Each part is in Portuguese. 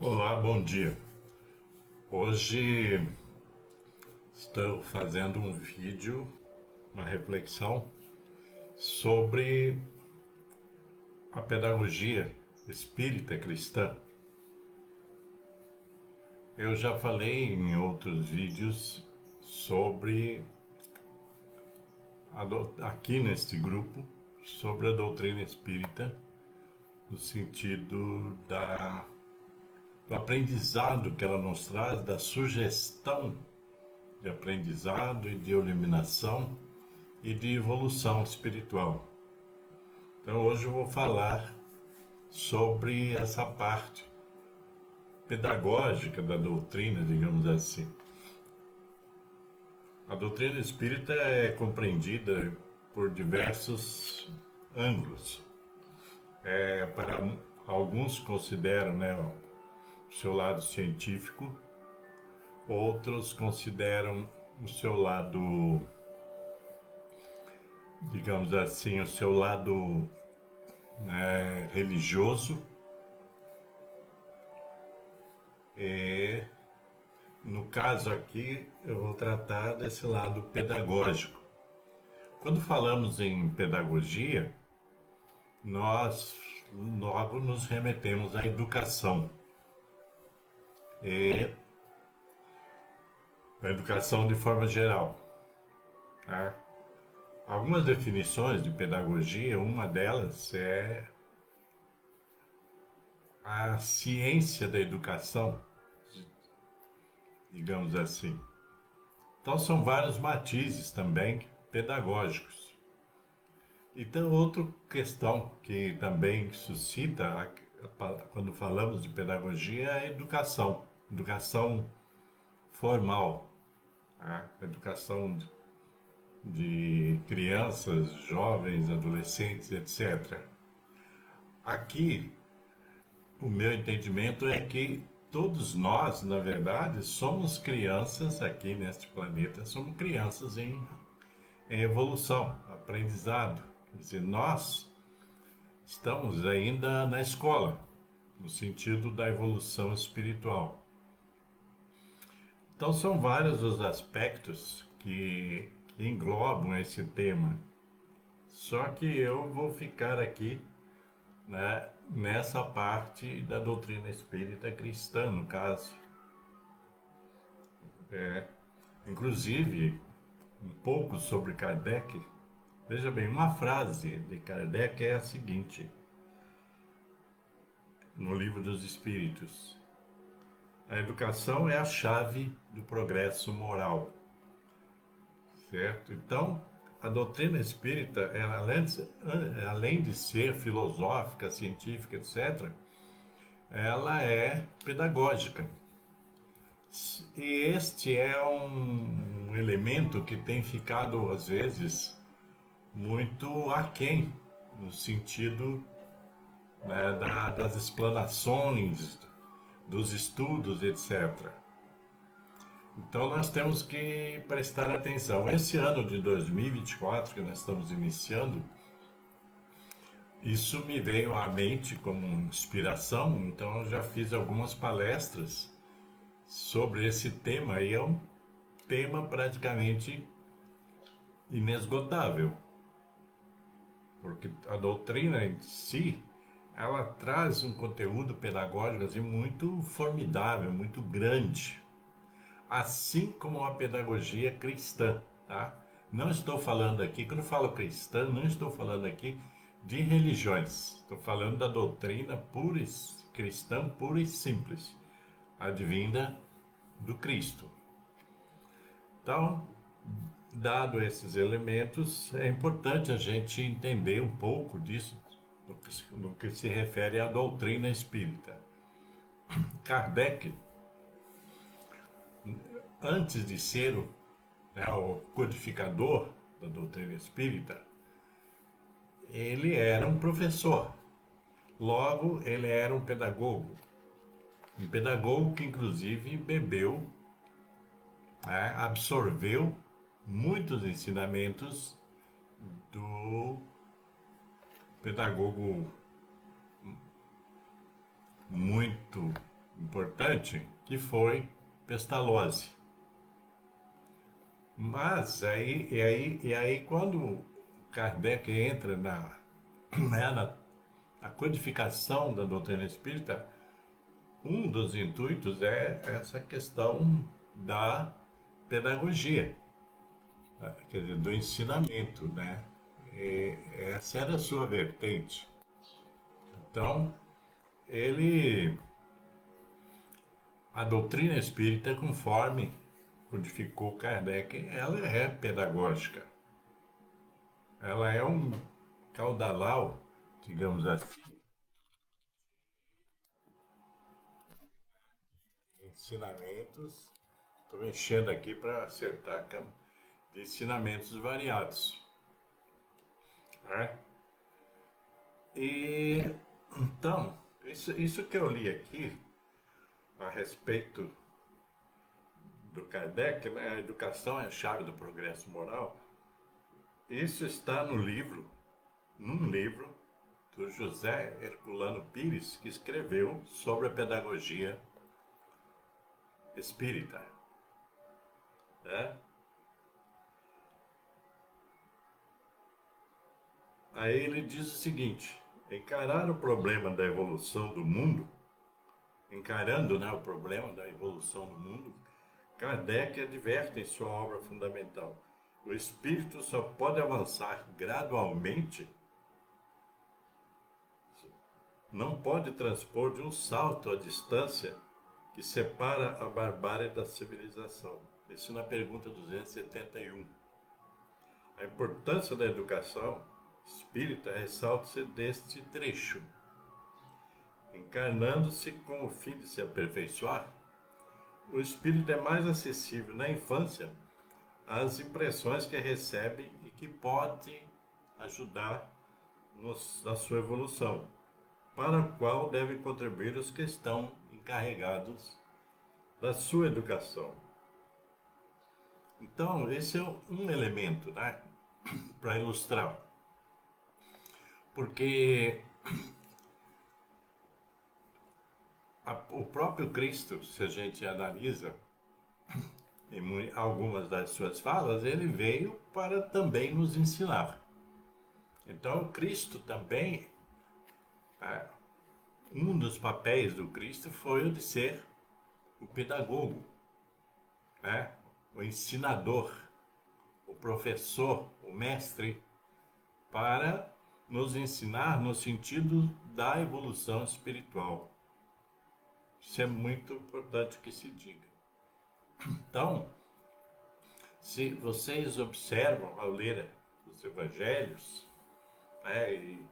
Olá, bom dia. Hoje estou fazendo um vídeo, uma reflexão sobre a pedagogia espírita cristã. Eu já falei em outros vídeos sobre aqui neste grupo sobre a doutrina espírita no sentido do aprendizado que ela nos traz, da sugestão de aprendizado e de iluminação e de evolução espiritual. Então hoje eu vou falar sobre essa parte pedagógica da doutrina, digamos assim. A doutrina espírita é compreendida por diversos ângulos. Para alguns consideram, o seu lado científico, outros consideram o seu lado, digamos assim, o seu lado religioso. No caso aqui, eu vou tratar desse lado pedagógico. Quando falamos em pedagogia, nós logo nos remetemos à educação. E a educação de forma geral. Tá? Algumas definições de pedagogia, uma delas é a ciência da educação, digamos assim. Então são vários matizes também pedagógicos. Então outra questão que também suscita quando falamos de pedagogia é a educação, educação formal, a educação de crianças, jovens, adolescentes, etc. Aqui, o meu entendimento é que todos nós, na verdade, somos crianças aqui neste planeta, somos crianças em evolução, aprendizado. Quer dizer, nós estamos ainda na escola, no sentido da evolução espiritual. Então, são vários os aspectos que englobam esse tema. Só que eu vou ficar aqui, nessa parte da doutrina espírita cristã, no caso. Inclusive, um pouco sobre Kardec. Veja bem, uma frase de Kardec é a seguinte, no Livro dos Espíritos: a educação é a chave do progresso moral. Certo? Então, a doutrina espírita, além de ser filosófica, científica, etc., ela é pedagógica. E este é um elemento que tem ficado, às vezes, muito aquém, no sentido, das explanações, dos estudos, etc. Então nós temos que prestar atenção. Esse ano de 2024 que nós estamos iniciando, isso me veio à mente como inspiração, então eu já fiz algumas palestras sobre esse tema e é um tema praticamente inesgotável, porque a doutrina em si, ela traz um conteúdo pedagógico assim, muito formidável, muito grande, assim como a pedagogia cristã, tá? Não estou falando aqui, quando eu falo cristã, não estou falando aqui de religiões, estou falando da doutrina cristã pura e simples, advinda do Cristo. Então, dado esses elementos, é importante a gente entender um pouco disso, no que se refere à doutrina espírita. Kardec, antes de ser o codificador da doutrina espírita, ele era um professor. Logo, ele era um pedagogo. Um pedagogo que, inclusive, bebeu, absorveu muitos ensinamentos do pedagogo muito importante, que foi Pestalozzi. Mas aí quando Kardec entra né, na codificação da doutrina espírita, um dos intuitos é essa questão da pedagogia, né, quer dizer, do ensinamento, né? E essa era a sua vertente. Então, ele, a doutrina espírita, conforme codificou Kardec, ela é pedagógica. Ela é um caudalau, digamos assim, ensinamentos. Estou mexendo aqui para acertar a câmera. De ensinamentos variados, né? E então, isso que eu li aqui a respeito do Kardec, né? A educação é a chave do progresso moral. Isso está no livro, num livro do José Herculano Pires, que escreveu sobre a pedagogia espírita, né? Aí ele diz o seguinte: encarar o problema da evolução do mundo, encarando, né, o problema da evolução do mundo, Kardec adverte em sua obra fundamental: o espírito só pode avançar gradualmente, não pode transpor de um salto a distância que separa a barbárie da civilização. Isso na pergunta 271. A importância da educação espírita ressalta-se deste trecho. Encarnando-se com o fim de se aperfeiçoar, o espírito é mais acessível na infância às impressões que recebe e que pode ajudar na sua evolução, para a qual devem contribuir os que estão encarregados da sua educação. Então, esse é um elemento, né, para ilustrar. Porque o próprio Cristo, se a gente analisa em algumas das suas falas, ele veio para também nos ensinar. Então, o Cristo também, né, um dos papéis do Cristo foi o de ser o pedagogo, né, o ensinador, o professor, o mestre, para nos ensinar no sentido da evolução espiritual. Isso é muito importante que se diga. Então, se vocês observam ao ler os evangelhos, né, e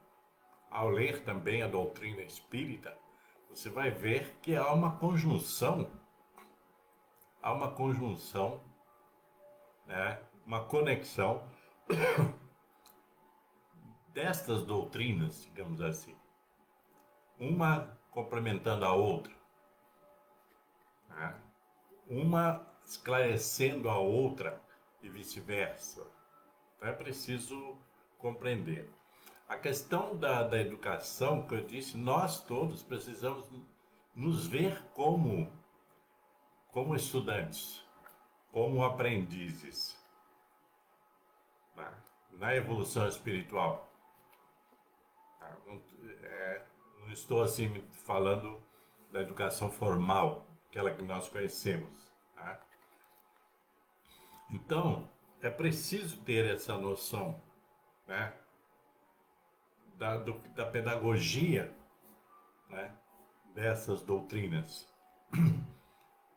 ao ler também a doutrina espírita, você vai ver que há uma conjunção, né, uma conexão destas doutrinas, digamos assim, uma complementando a outra, né, uma esclarecendo a outra e vice-versa. Então é preciso compreender. A questão da educação, que eu disse, nós todos precisamos nos ver como estudantes, como aprendizes, né, na evolução espiritual. Não estou assim falando da educação formal, aquela que nós conhecemos, tá? Então, é preciso ter essa noção, né, da pedagogia, né, dessas doutrinas,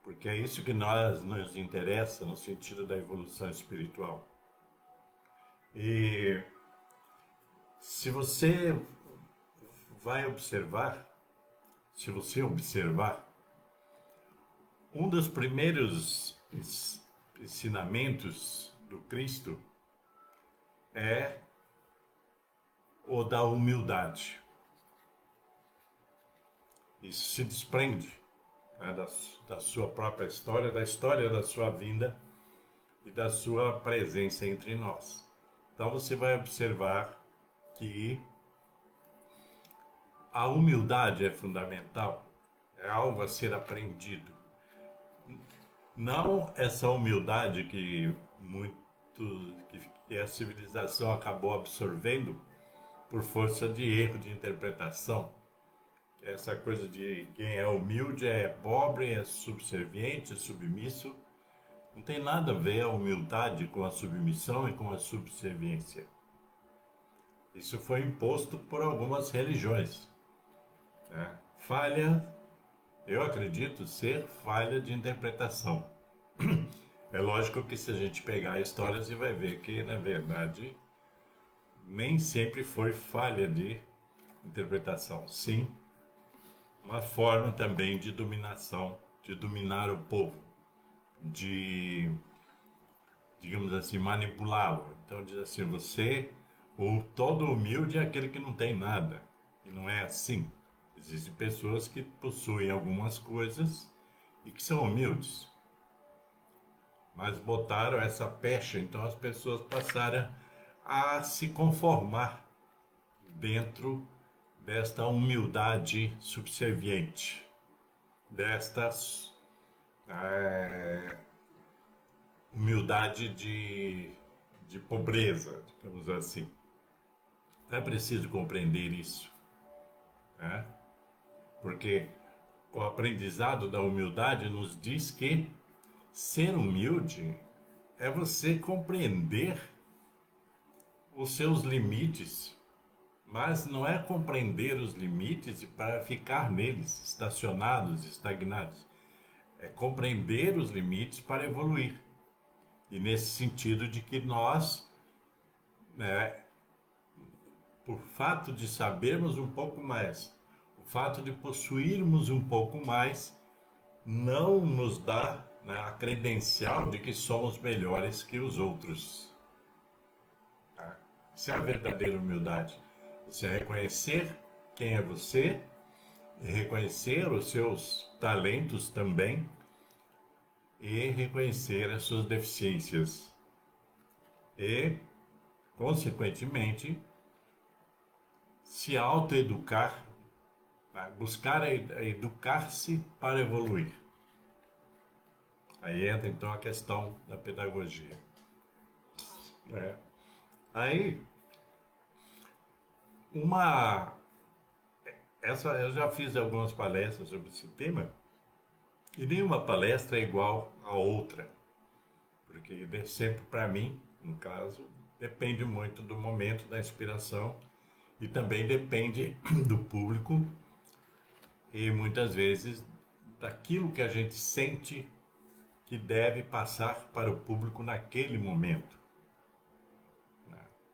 porque é isso que nos interessa no sentido da evolução espiritual. E se você vai observar, se você observar, um dos primeiros ensinamentos do Cristo é o da humildade. Isso se desprende, né, da sua própria história, da história da sua vinda e da sua presença entre nós. Então você vai observar que a humildade é fundamental. é algo a ser aprendido. Não essa humildade muito que a civilização acabou absorvendo por força de erro de interpretação. Essa coisa de quem é humilde é pobre, é subserviente, é submisso. Não tem nada a ver a humildade com a submissão e com a subserviência. Isso foi imposto por algumas religiões, né? Falha, eu acredito ser falha de interpretação. É lógico que se a gente pegar histórias e vai ver que, na verdade, nem sempre foi falha de interpretação. Sim, uma forma também de dominação, de dominar o povo, de, digamos assim, manipulá-lo. Então diz assim, o todo humilde é aquele que não tem nada. E não é assim. Existem pessoas que possuem algumas coisas e que são humildes. Mas botaram essa pecha, então as pessoas passaram a se conformar dentro desta humildade subserviente, desta é, humildade de pobreza, digamos assim. É preciso compreender isso, né? Porque o aprendizado da humildade nos diz que ser humilde é você compreender os seus limites, mas não é compreender os limites para ficar neles, estacionados, estagnados. É compreender os limites para evoluir. E nesse sentido de que nós, né, por fato de sabermos um pouco mais, o fato de possuirmos um pouco mais, não nos dá, né, a credencial de que somos melhores que os outros. Tá? Isso é a verdadeira humildade. Você reconhecer quem é você, reconhecer os seus talentos também e reconhecer as suas deficiências. E, consequentemente, se autoeducar, tá? Buscar educar-se para evoluir. Aí entra então a questão da pedagogia. É. Aí, uma. Eu já fiz algumas palestras sobre esse tema, e nenhuma palestra é igual a outra, porque sempre para mim, no caso, depende muito do momento, da inspiração, e também depende do público e muitas vezes daquilo que a gente sente que deve passar para o público naquele momento.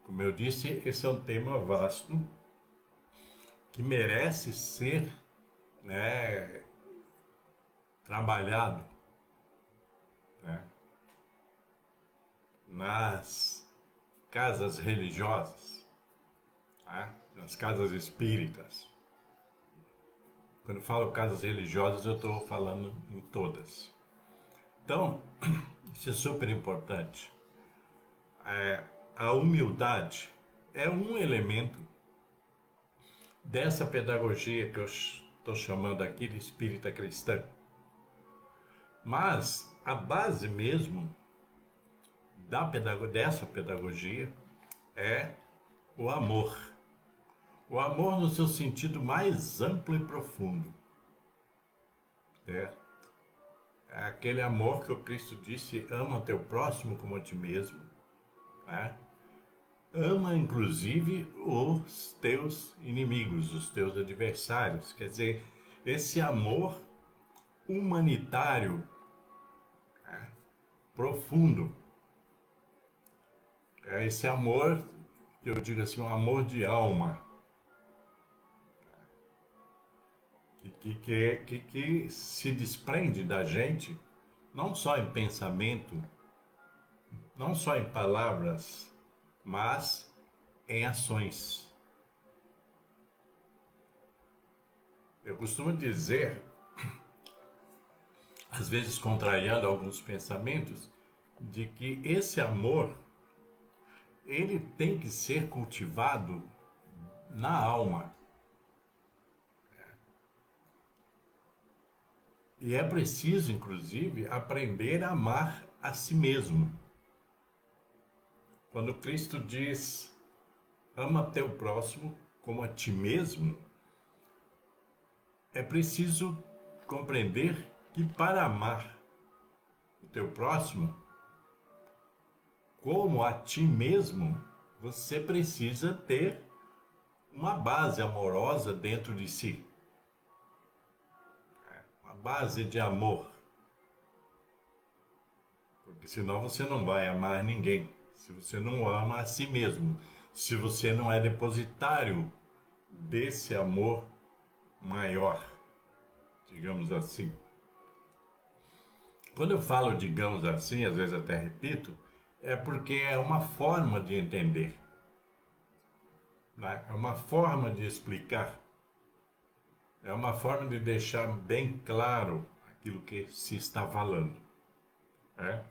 Como eu disse, esse é um tema vasto que merece ser, né, trabalhado, né, nas casas religiosas, tá? Nas casas espíritas. Quando eu falo casas religiosas, eu estou falando em todas. Então, isso é super importante. A humildade é um elemento dessa pedagogia que eu estou chamando aqui de espírita cristã. Mas a base mesmo dessa pedagogia é o amor. O amor no seu sentido mais amplo e profundo. É, é aquele amor que o Cristo disse, ama teu próximo como a ti mesmo. Né? Ama inclusive os teus inimigos, os teus adversários. Quer dizer, esse amor humanitário, né, profundo. É esse amor, que eu digo assim, um amor de alma, que se desprende da gente, não só em pensamento, não só em palavras, mas em ações. Eu costumo dizer, às vezes contrariando alguns pensamentos, de que esse amor, ele tem que ser cultivado na alma. E é preciso, inclusive, aprender a amar a si mesmo. Quando Cristo diz, ama teu próximo como a ti mesmo, é preciso compreender que para amar o teu próximo como a ti mesmo, você precisa ter uma base amorosa dentro de si, uma base de amor, porque senão você não vai amar ninguém, se você não ama a si mesmo, se você não é depositário desse amor maior, digamos assim. Quando eu falo digamos assim, às vezes até repito, é porque é uma forma de entender, né? É uma forma de explicar, é uma forma de deixar bem claro aquilo que se está falando, né?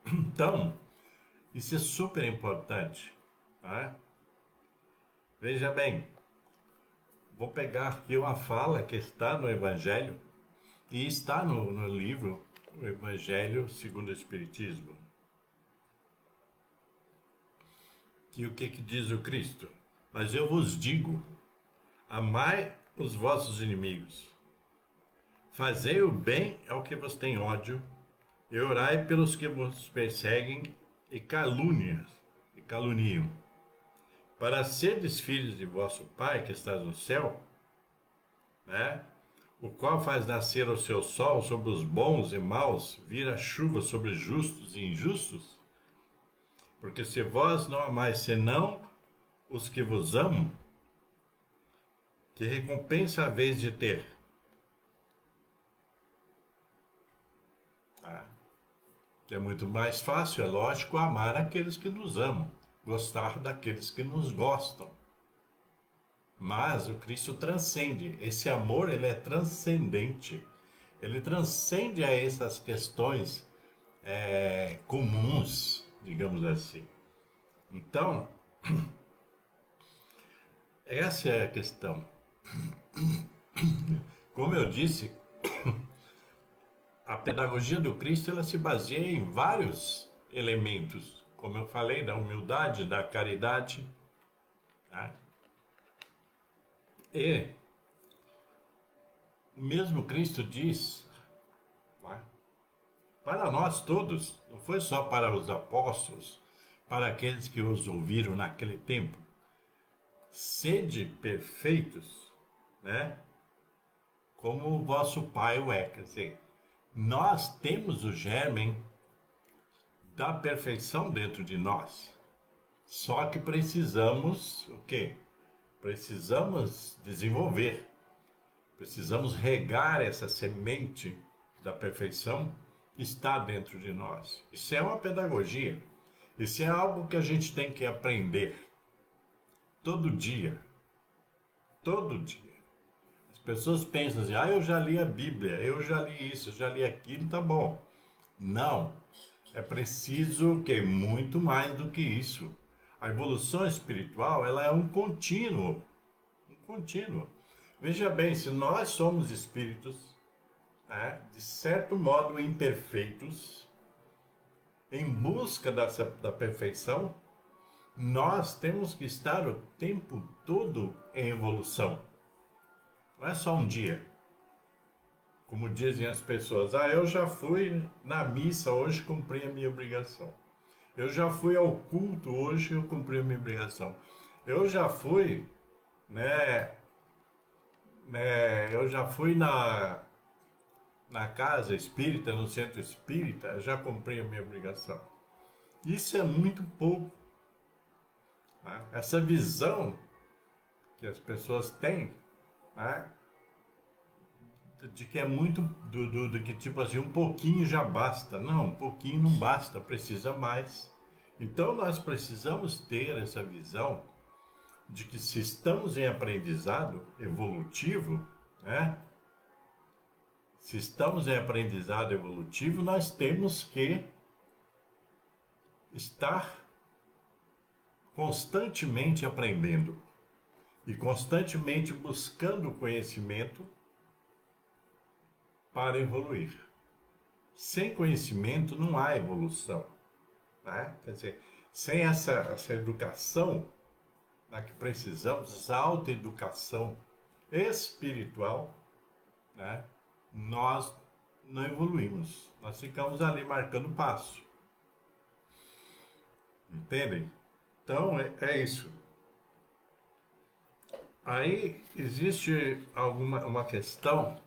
Então, isso é super importante, tá? Veja bem, vou pegar aqui uma fala que está no Evangelho e está no livro O Evangelho segundo o Espiritismo. E o que diz o Cristo? Mas eu vos digo, amai os vossos inimigos, fazei o bem ao que vos tem ódio, e orai pelos que vos perseguem e caluniam, para serdes filhos de vosso Pai que está no céu, né? O qual faz nascer o seu sol sobre os bons e maus, vira chuva sobre justos e injustos? Porque se vós não amais senão os que vos amam, que recompensa haveis de ter? Ah, é muito mais fácil, é lógico, amar aqueles que nos amam, gostar daqueles que nos gostam. Mas o Cristo transcende. Esse amor, ele é transcendente. Ele transcende a essas questões comuns, digamos assim. Então, essa é a questão. Como eu disse, a pedagogia do Cristo ela se baseia em vários elementos, como eu falei, da humildade, da caridade, tá? E mesmo Cristo diz, tá? Para nós todos, não foi só para os apóstolos, para aqueles que os ouviram naquele tempo, sede perfeitos, né? Como o vosso Pai o é. Quer dizer, nós temos o germen da perfeição dentro de nós. Só que precisamos o quê? Precisamos desenvolver, precisamos regar essa semente da perfeição que está dentro de nós. Isso é uma pedagogia. Isso é algo que a gente tem que aprender todo dia. Todo dia. As pessoas pensam assim, eu já li a Bíblia, eu já li isso, eu já li aquilo, tá bom. Não. É preciso que muito mais do que isso. A evolução espiritual, ela é um contínuo. Um contínuo. Veja bem, se nós somos espíritos, de certo modo imperfeitos, em busca da perfeição, nós temos que estar o tempo todo em evolução. Não é só um dia. Como dizem as pessoas, eu já fui na missa, hoje cumpri a minha obrigação. Eu já fui ao culto, hoje eu cumpri a minha obrigação. Eu já fui, né, eu já fui na casa espírita, no centro espírita, já cumpri a minha obrigação. Isso é muito pouco. Né? Essa visão que as pessoas têm, né? De que é muito do que tipo assim, um pouquinho já basta. Não, um pouquinho não basta, precisa mais. Então nós precisamos ter essa visão de que se estamos em aprendizado evolutivo, né? Se estamos em aprendizado evolutivo, nós temos que estar constantemente aprendendo e constantemente buscando conhecimento para evoluir. Sem conhecimento não há evolução, né? Quer dizer, sem essa educação, né, que precisamos, essa autoeducação espiritual, né, nós não evoluímos. Nós ficamos ali marcando passo. Entendem? Então, é isso. Aí existe uma questão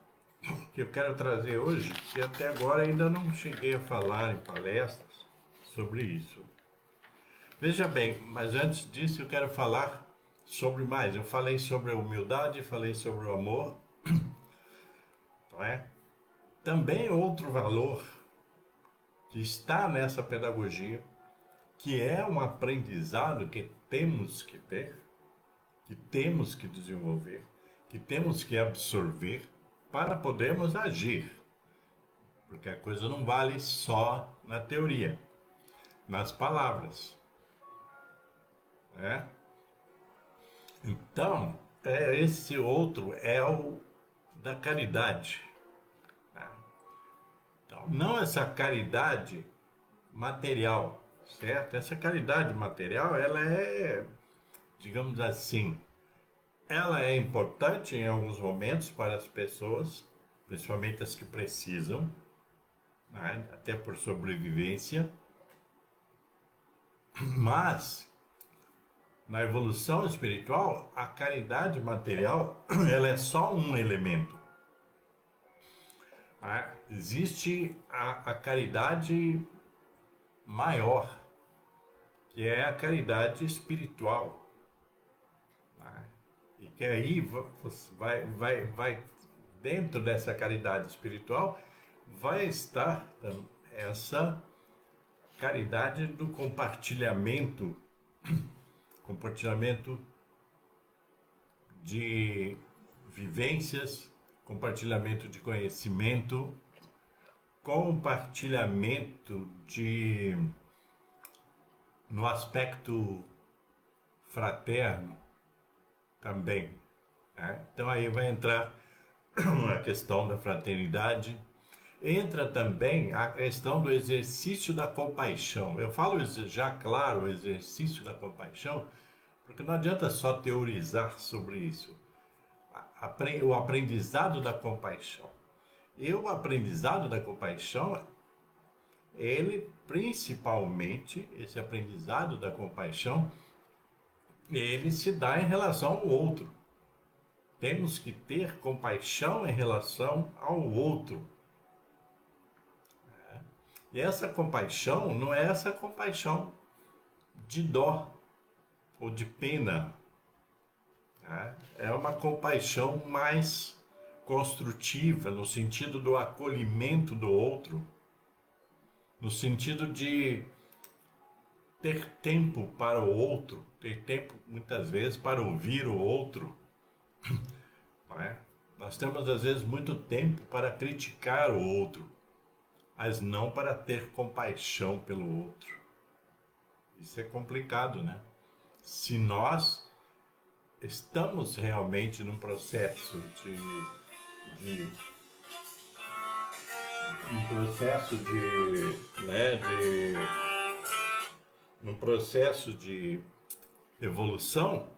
que eu quero trazer hoje, que até agora ainda não cheguei a falar em palestras sobre isso. Veja bem, mas antes disso eu quero falar sobre mais. Eu falei sobre a humildade, falei sobre o amor, não é? Também outro valor que está nessa pedagogia, que é um aprendizado que temos que ter, que temos que desenvolver, que temos que absorver para podermos agir. Porque a coisa não vale só na teoria, nas palavras, né? Então, esse outro é o da caridade, né? Então, não essa caridade material, certo? Essa caridade material, ela é, digamos assim, ela é importante em alguns momentos para as pessoas, principalmente as que precisam, né? Até por sobrevivência, mas na evolução espiritual, a caridade material, ela é só um elemento. Existe a caridade maior, que é a caridade espiritual, né? E que aí vai dentro dessa caridade espiritual vai estar essa caridade do compartilhamento de vivências, compartilhamento de conhecimento, compartilhamento no aspecto fraterno também, né? Então aí vai entrar a questão da fraternidade, entra também a questão do exercício da compaixão. Eu falo já claro, o exercício da compaixão, porque não adianta só teorizar sobre isso. O aprendizado da compaixão. E o aprendizado da compaixão, ele principalmente, esse aprendizado da compaixão, ele se dá em relação ao outro. Temos que ter compaixão em relação ao outro. E essa compaixão não é essa compaixão de dó ou de pena, né? É uma compaixão mais construtiva, no sentido do acolhimento do outro, no sentido de ter tempo para o outro, ter tempo muitas vezes para ouvir o outro, não é? Nós temos às vezes muito tempo para criticar o outro, mas não para ter compaixão pelo outro. Isso é complicado, né? Se nós estamos realmente num processo de um processo num processo de evolução,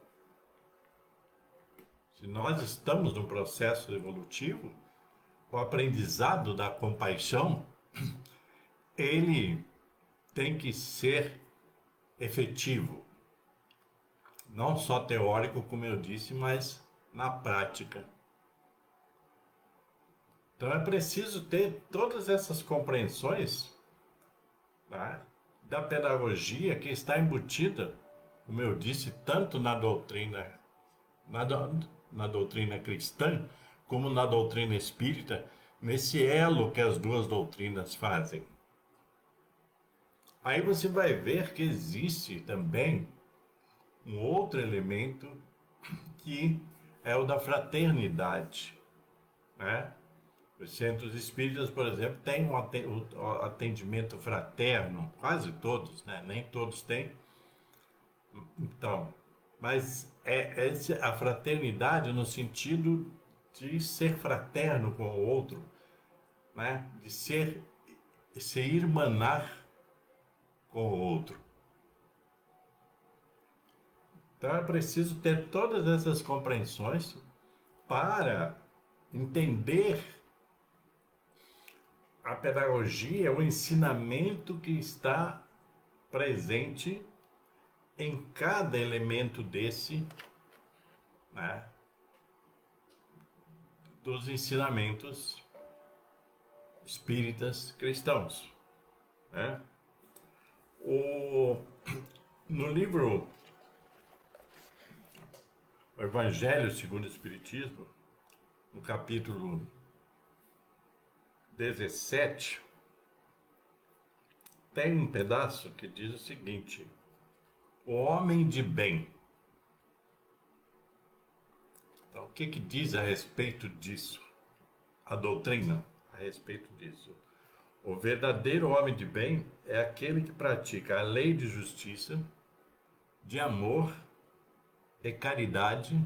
se nós estamos num processo evolutivo, o aprendizado da compaixão, ele tem que ser efetivo, não só teórico, como eu disse, mas na prática. Então é preciso ter todas essas compreensões, tá, da pedagogia que está embutida, como eu disse, tanto na, na doutrina cristã, como na doutrina espírita, nesse elo que as duas doutrinas fazem. Aí você vai ver que existe também um outro elemento que é o da fraternidade, né? Os centros espíritas, por exemplo, têm um atendimento fraterno, quase todos, né? Nem todos têm. Então, mas a fraternidade no sentido de ser fraterno com o outro, né, de se irmanar com o outro. Então é preciso ter todas essas compreensões para entender a pedagogia, o ensinamento que está presente em cada elemento desse, né, dos ensinamentos espíritas cristãos, né? No livro O Evangelho segundo o Espiritismo, no capítulo 17, tem um pedaço que diz o seguinte: o homem de bem. Então, o que diz a respeito disso? A doutrina a respeito disso. O verdadeiro homem de bem é aquele que pratica a lei de justiça, de amor e caridade.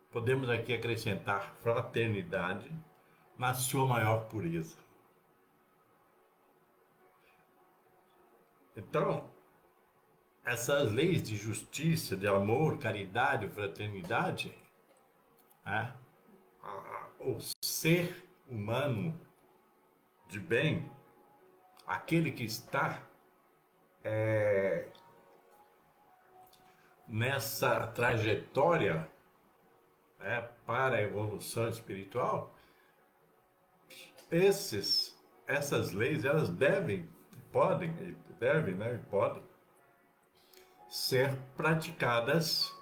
Podemos aqui acrescentar fraternidade na sua maior pureza. Então, essas leis de justiça, de amor, caridade, fraternidade, né? O ser humano de bem, aquele que está nessa trajetória, né, para a evolução espiritual, essas leis, elas devem, né, podem ser praticadas,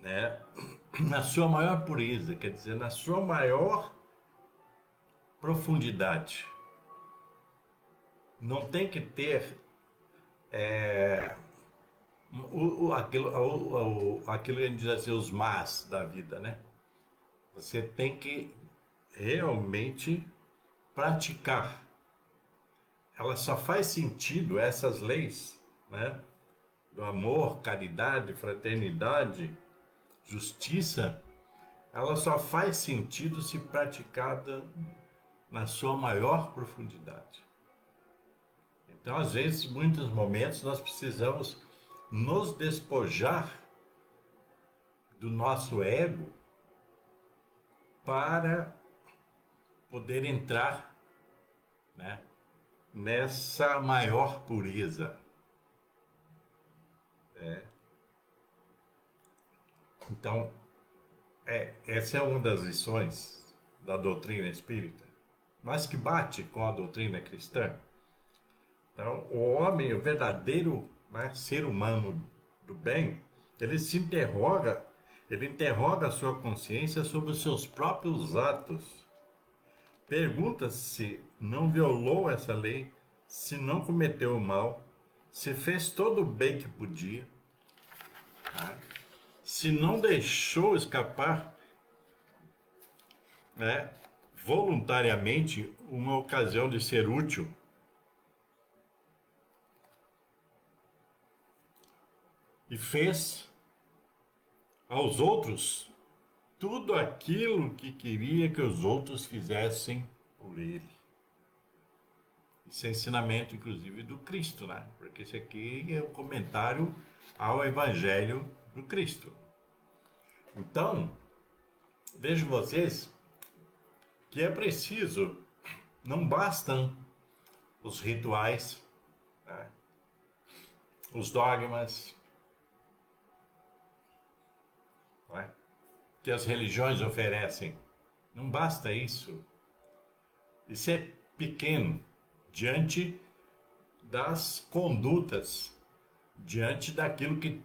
né, na sua maior pureza, quer dizer, na sua maior profundidade. Não tem que ter aquilo que a gente diz assim, os mas da vida, né? Você tem que realmente praticar. Ela só faz sentido, essas leis, né, do amor, caridade, fraternidade, justiça, ela só faz sentido se praticada na sua maior profundidade. Então, às vezes, em muitos momentos, nós precisamos nos despojar do nosso ego para poder entrar, né, nessa maior pureza. Então, essa é uma das lições da doutrina espírita, mas que bate com a doutrina cristã. Então, o homem, o verdadeiro, né, ser humano do bem, ele interroga a sua consciência sobre os seus próprios atos. Pergunta se não violou essa lei, se não cometeu o mal, se fez todo o bem que podia, tá? Se não deixou escapar, né, voluntariamente uma ocasião de ser útil. E fez aos outros tudo aquilo que queria que os outros fizessem por ele. Isso é ensinamento, inclusive, do Cristo, né? Porque esse aqui é o comentário ao Evangelho do Cristo. Então, vejam vocês que é preciso, não bastam os rituais, né, os dogmas, né, que as religiões oferecem. Não basta isso. Isso é pequeno diante das condutas, diante daquilo que,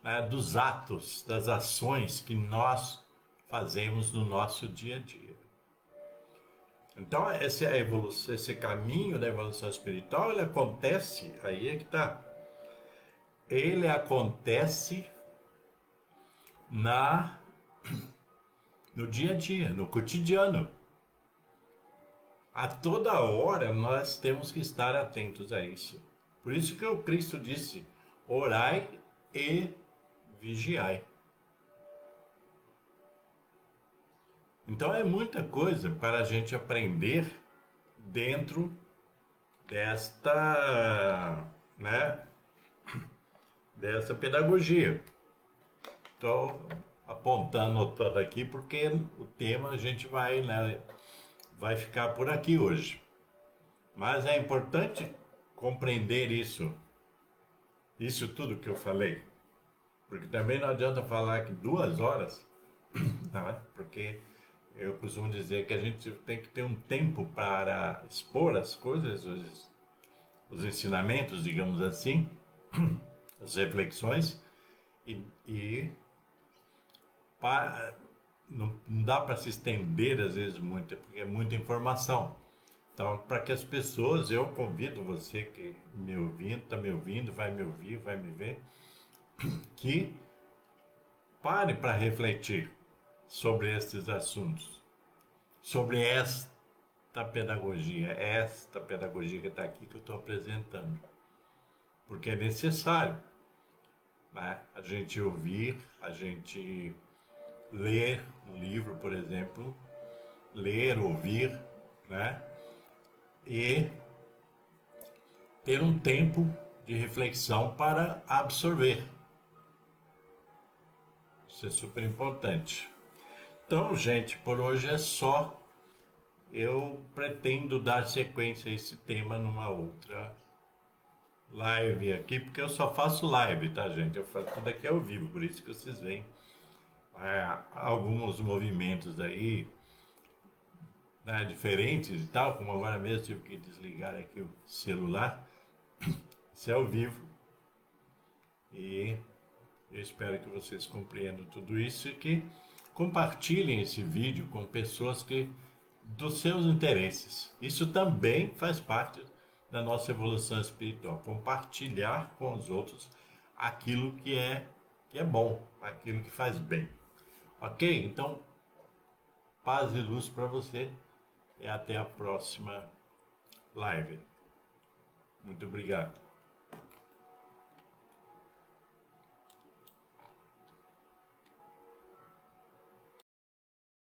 né, dos atos, das ações que nós fazemos no nosso dia a dia. Então, essa é a evolução, esse caminho da evolução espiritual, ele acontece, aí é que está. Ele acontece no dia a dia, no cotidiano. A toda hora nós temos que estar atentos a isso. Por isso que o Cristo disse: orai e vigiai. Então é muita coisa para a gente aprender dentro desta, né, dessa pedagogia. Estou apontando, anotando aqui porque o tema a gente vai, né, vai ficar por aqui hoje. Mas é importante compreender isso tudo que eu falei. Porque também não adianta falar que 2 horas, não é? Porque eu costumo dizer que a gente tem que ter um tempo para expor as coisas, os ensinamentos, digamos assim, as reflexões, e não dá para se estender às vezes muito, porque é muita informação. Então, para que as pessoas, eu convido você que me ouvindo, está me ouvindo, vai me ouvir, vai me ver, que pare para refletir sobre esses assuntos, sobre esta pedagogia que está aqui que eu estou apresentando, porque é necessário, né, a gente ouvir, a gente ler um livro, por exemplo, ler, ouvir, né, e ter um tempo de reflexão para absorver. Isso é super importante. Então, gente, por hoje é só. Eu pretendo dar sequência a esse tema numa outra live aqui, porque eu só faço live, tá, gente? Eu faço tudo aqui ao vivo, por isso que vocês veem alguns movimentos aí, né, diferentes e tal, como agora mesmo tive que desligar aqui o celular. Isso é ao vivo e eu espero que vocês compreendam tudo isso e que compartilhem esse vídeo com pessoas que dos seus interesses. Isso também faz parte da nossa evolução espiritual, compartilhar com os outros aquilo que é bom, aquilo que faz bem. Ok? Então, paz e luz para você e até a próxima live. Muito obrigado.